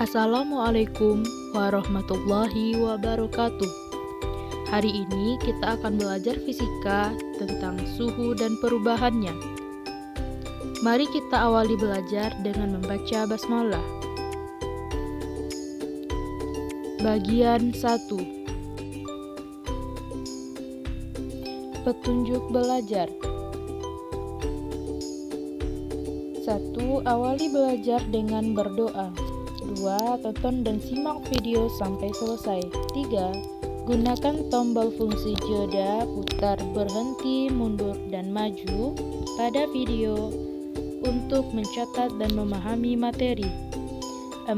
Assalamualaikum warahmatullahi wabarakatuh. Hari ini kita akan belajar fisika tentang suhu dan perubahannya. Mari kita awali belajar dengan membaca basmalah. Bagian 1. Petunjuk belajar. 1. Awali belajar dengan berdoa. 2. Tonton dan simak video sampai selesai. 3. Gunakan tombol fungsi jeda, putar, berhenti, mundur, dan maju pada video untuk mencatat dan memahami materi. 4.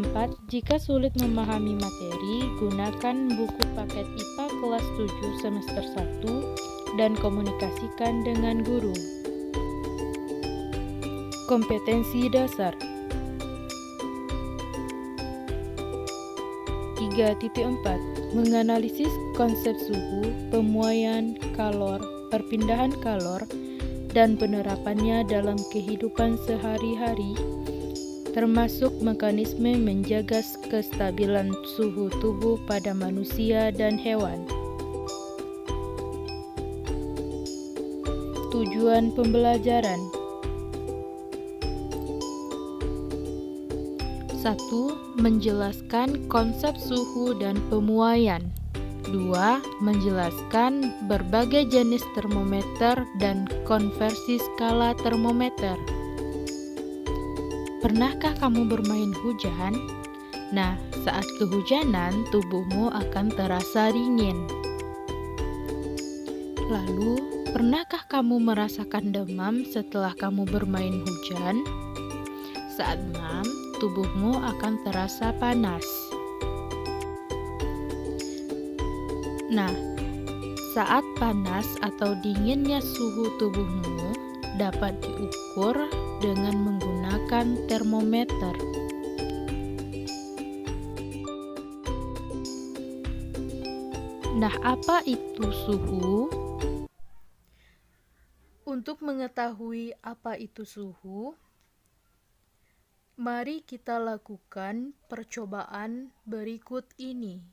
Jika sulit memahami materi, gunakan buku paket IPA kelas 7 semester 1 dan komunikasikan dengan guru. Kompetensi dasar. 3.4 Menganalisis konsep suhu, pemuaian kalor, perpindahan kalor, dan penerapannya dalam kehidupan sehari-hari, termasuk mekanisme menjaga kestabilan suhu tubuh pada manusia dan hewan. Tujuan pembelajaran. 1. Menjelaskan konsep suhu dan pemuaian. 2. Menjelaskan berbagai jenis termometer dan konversi skala termometer. Pernahkah kamu bermain hujan? Nah, saat kehujanan, tubuhmu akan terasa dingin. Lalu, pernahkah kamu merasakan demam setelah kamu bermain hujan? Saat demam, tubuhmu akan terasa panas. Nah, saat panas atau dinginnya suhu tubuhmu dapat diukur dengan menggunakan termometer. Nah, apa itu suhu? Untuk mengetahui apa itu suhu, mari kita lakukan percobaan berikut ini.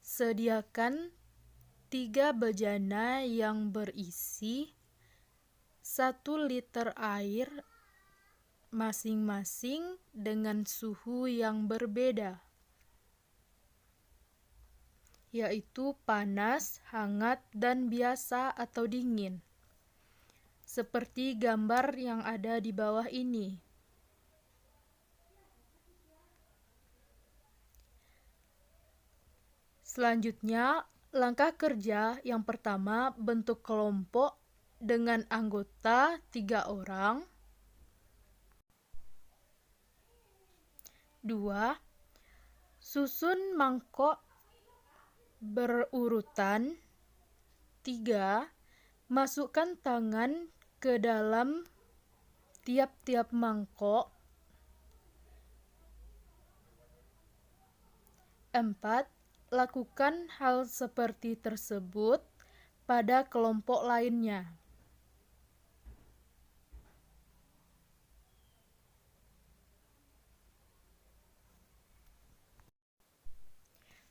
Sediakan 3 bejana yang berisi 1 liter air masing-masing dengan suhu yang berbeda, yaitu panas, hangat, dan biasa atau dingin. Seperti gambar yang ada di bawah ini. Selanjutnya, langkah kerja yang pertama, bentuk kelompok dengan anggota 3 orang. 2. Susun mangkok berurutan. 3. Masukkan tangan ke dalam tiap-tiap mangkok. 4. Lakukan hal seperti tersebut pada kelompok lainnya.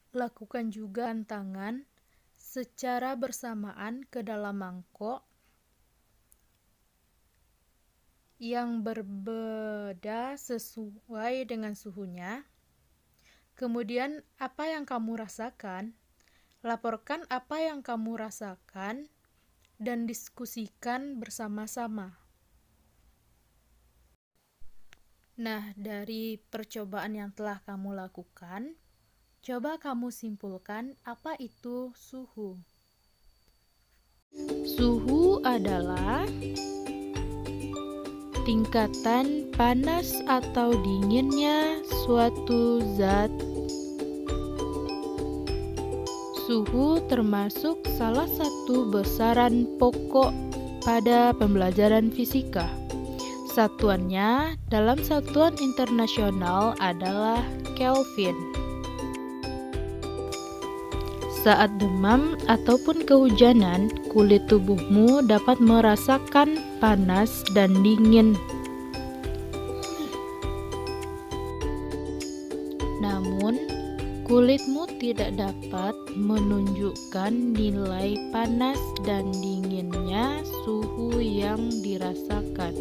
Lakukan juga tangan secara bersamaan ke dalam mangkok yang berbeda sesuai dengan suhunya. Kemudian, apa yang kamu rasakan? Laporkan apa yang kamu rasakan dan diskusikan bersama-sama. Nah, dari percobaan yang telah kamu lakukan, coba kamu simpulkan apa itu suhu. Suhu adalah tingkatan panas atau dinginnya suatu zat. Suhu termasuk salah satu besaran pokok pada pembelajaran fisika. Satuannya dalam satuan internasional adalah Kelvin. Saat demam ataupun kehujanan, kulit tubuhmu dapat merasakan panas dan dingin. Namun, kulitmu tidak dapat menunjukkan nilai panas dan dinginnya suhu yang dirasakan.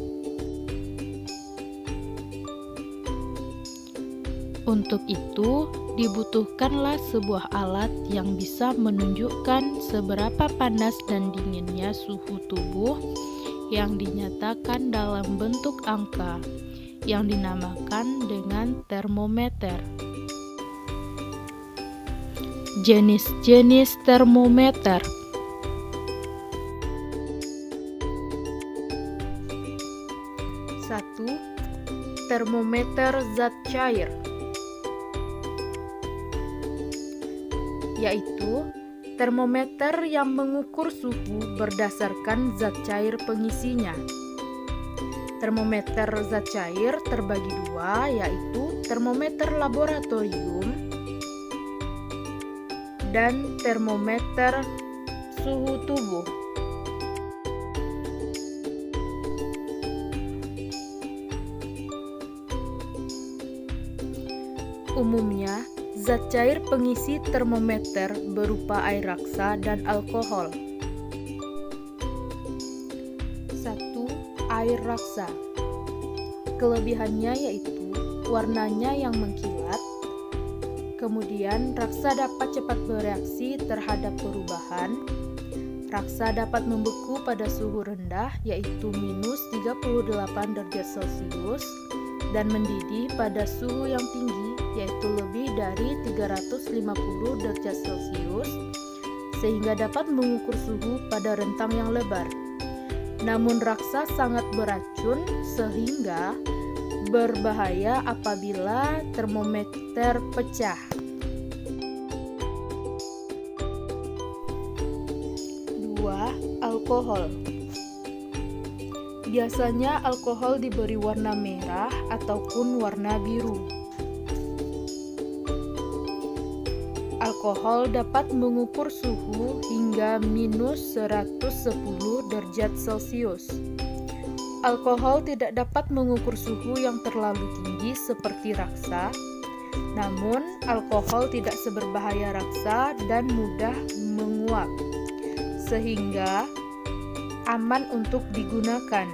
Untuk itu, dibutuhkanlah sebuah alat yang bisa menunjukkan seberapa panas dan dinginnya suhu tubuh yang dinyatakan dalam bentuk angka, yang dinamakan dengan termometer. Jenis-jenis termometer. 1. Termometer zat cair, yaitu termometer yang mengukur suhu berdasarkan zat cair pengisinya. Termometer zat cair terbagi dua, yaitu termometer laboratorium dan termometer suhu tubuh. Umumnya, zat cair pengisi termometer berupa air raksa dan alkohol. 1. Air raksa. Kelebihannya yaitu warnanya yang mengkilat. Kemudian, raksa dapat cepat bereaksi terhadap perubahan. Raksa dapat membeku pada suhu rendah, yaitu minus 38 derajat Celcius, dan mendidih pada suhu yang tinggi, yaitu lebih dari 350 derajat Celcius, sehingga dapat mengukur suhu pada rentang yang lebar. Namun raksa sangat beracun sehingga berbahaya apabila termometer pecah. 2. Alkohol. Biasanya alkohol diberi warna merah ataupun warna biru. Alkohol dapat mengukur suhu hingga minus 110 derajat Celcius. Alkohol tidak dapat mengukur suhu yang terlalu tinggi seperti raksa, namun alkohol tidak seberbahaya raksa dan mudah menguap, sehingga aman untuk digunakan.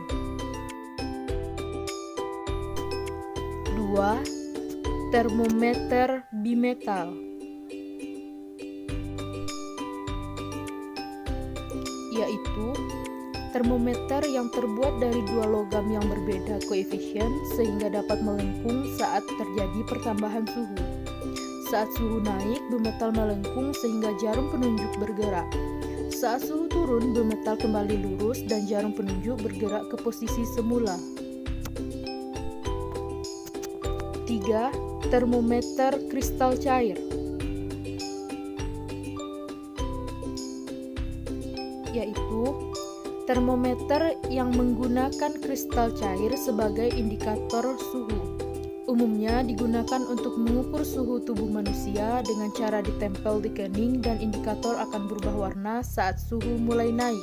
2. Termometer bimetal, yaitu termometer yang terbuat dari dua logam yang berbeda koefisien sehingga dapat melengkung saat terjadi pertambahan suhu. Saat suhu naik, bimetal melengkung sehingga jarum penunjuk bergerak. Saat suhu turun, bimetal kembali lurus dan jarum penunjuk bergerak ke posisi semula. 3. Termometer kristal cair, yaitu termometer yang menggunakan kristal cair sebagai indikator suhu. Umumnya digunakan untuk mengukur suhu tubuh manusia dengan cara ditempel di kening dan indikator akan berubah warna saat suhu mulai naik.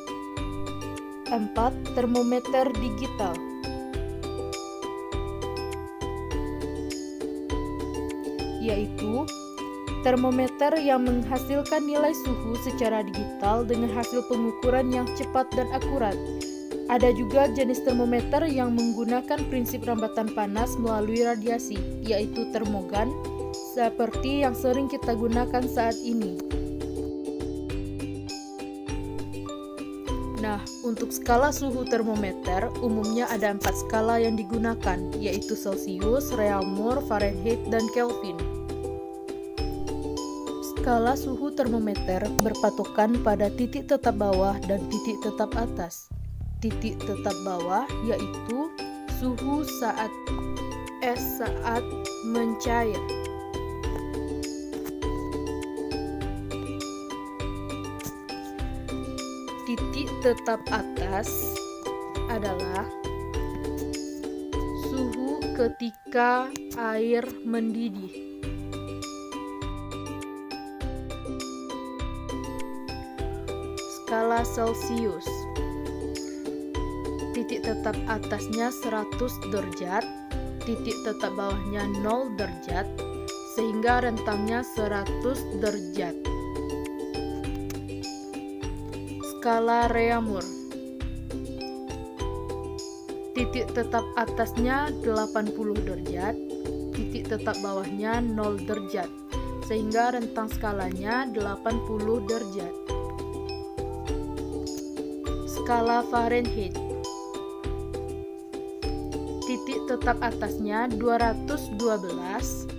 4. Termometer digital, yaitu termometer yang menghasilkan nilai suhu secara digital dengan hasil pengukuran yang cepat dan akurat. Ada juga jenis termometer yang menggunakan prinsip rambatan panas melalui radiasi, yaitu termogan, seperti yang sering kita gunakan saat ini. Nah, untuk skala suhu termometer, umumnya ada 4 skala yang digunakan, yaitu Celcius, Reaumur, Fahrenheit, dan Kelvin. Skala suhu termometer berpatokan pada titik tetap bawah dan titik tetap atas. Titik tetap bawah yaitu suhu saat es saat mencair. Titik tetap atas adalah suhu ketika air mendidih. skala Celcius. Titik tetap atasnya 100 derajat, titik tetap bawahnya 0 derajat, sehingga rentangnya 100 derajat. Skala Reaumur. Titik tetap atasnya 80 derajat, titik tetap bawahnya 0 derajat, sehingga rentang skalanya 80 derajat. Skala Fahrenheit. Titik tetap atasnya 212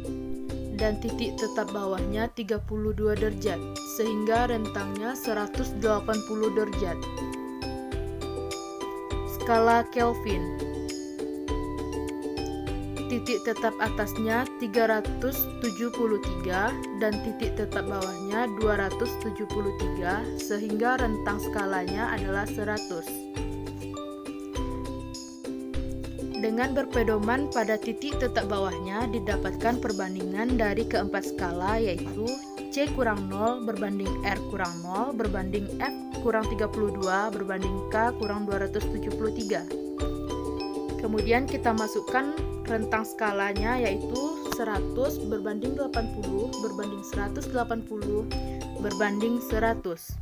dan titik tetap bawahnya 32 derajat, sehingga rentangnya 180 derajat. Skala Kelvin. Titik tetap atasnya 373 dan titik tetap bawahnya 273, sehingga rentang skalanya adalah 100. Dengan berpedoman pada titik tetap bawahnya didapatkan perbandingan dari keempat skala, yaitu C kurang 0 berbanding R kurang 0 berbanding F kurang 32 berbanding K kurang 273. Kemudian kita masukkan rentang skalanya, yaitu 100 berbanding 80 berbanding 180 berbanding 100.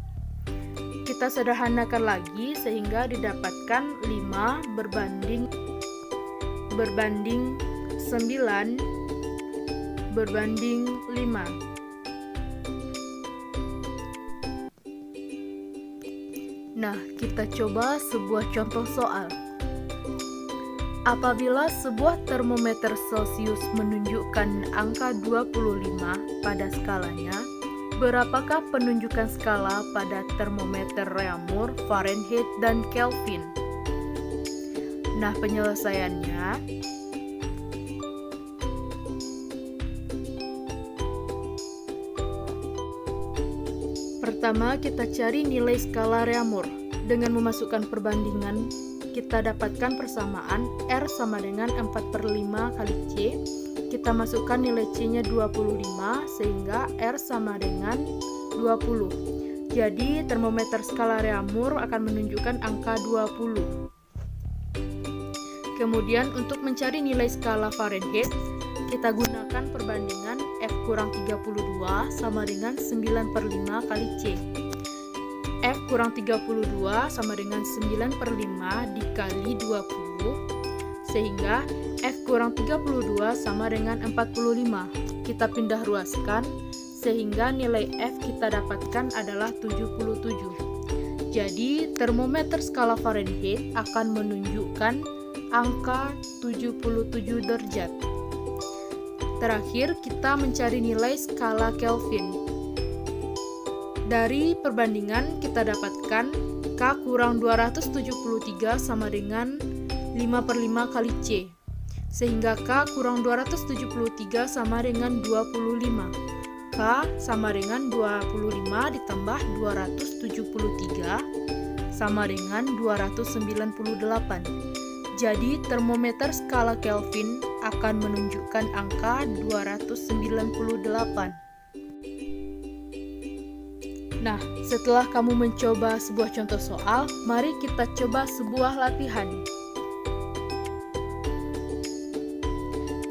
Kita sederhanakan lagi sehingga didapatkan 5 berbanding 9 berbanding 5. Nah, kita coba sebuah contoh soal. Apabila sebuah termometer Celcius menunjukkan angka 25 pada skalanya, berapakah penunjukan skala pada termometer Reaumur, Fahrenheit, dan Kelvin? Nah, penyelesaiannya pertama, kita cari nilai skala Reaumur. Dengan memasukkan perbandingan, kita dapatkan persamaan R sama dengan 4/5 kali C. Kita masukkan nilai C-nya 25, sehingga R sama dengan 20. Jadi, termometer skala Reaumur akan menunjukkan angka 20. Kemudian, untuk mencari nilai skala Fahrenheit, kita gunakan perbandingan F kurang 32 sama dengan 9/5 kali C. F kurang 32 sama dengan 9/5 dikali 20, sehingga F kurang 32 sama dengan 45. Kita pindah ruaskan, sehingga nilai F kita dapatkan adalah 77. Jadi, termometer skala Fahrenheit akan menunjukkan angka 77 derajat. Terakhir, kita mencari nilai skala Kelvin. Dari perbandingan kita dapatkan K kurang 273 sama dengan 5/5 kali C, sehingga K kurang 273 sama dengan 25. K sama dengan 25 ditambah 273 sama dengan 298. Jadi, termometer skala Kelvin akan menunjukkan angka 298. Nah, setelah kamu mencoba sebuah contoh soal, mari kita coba sebuah latihan.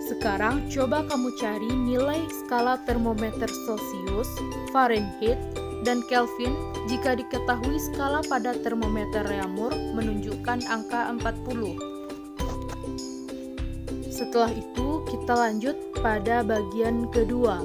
Sekarang, coba kamu cari nilai skala termometer Celcius, Fahrenheit, dan Kelvin jika diketahui skala pada termometer Reaumur menunjukkan angka 40. Setelah itu, kita lanjut pada bagian kedua.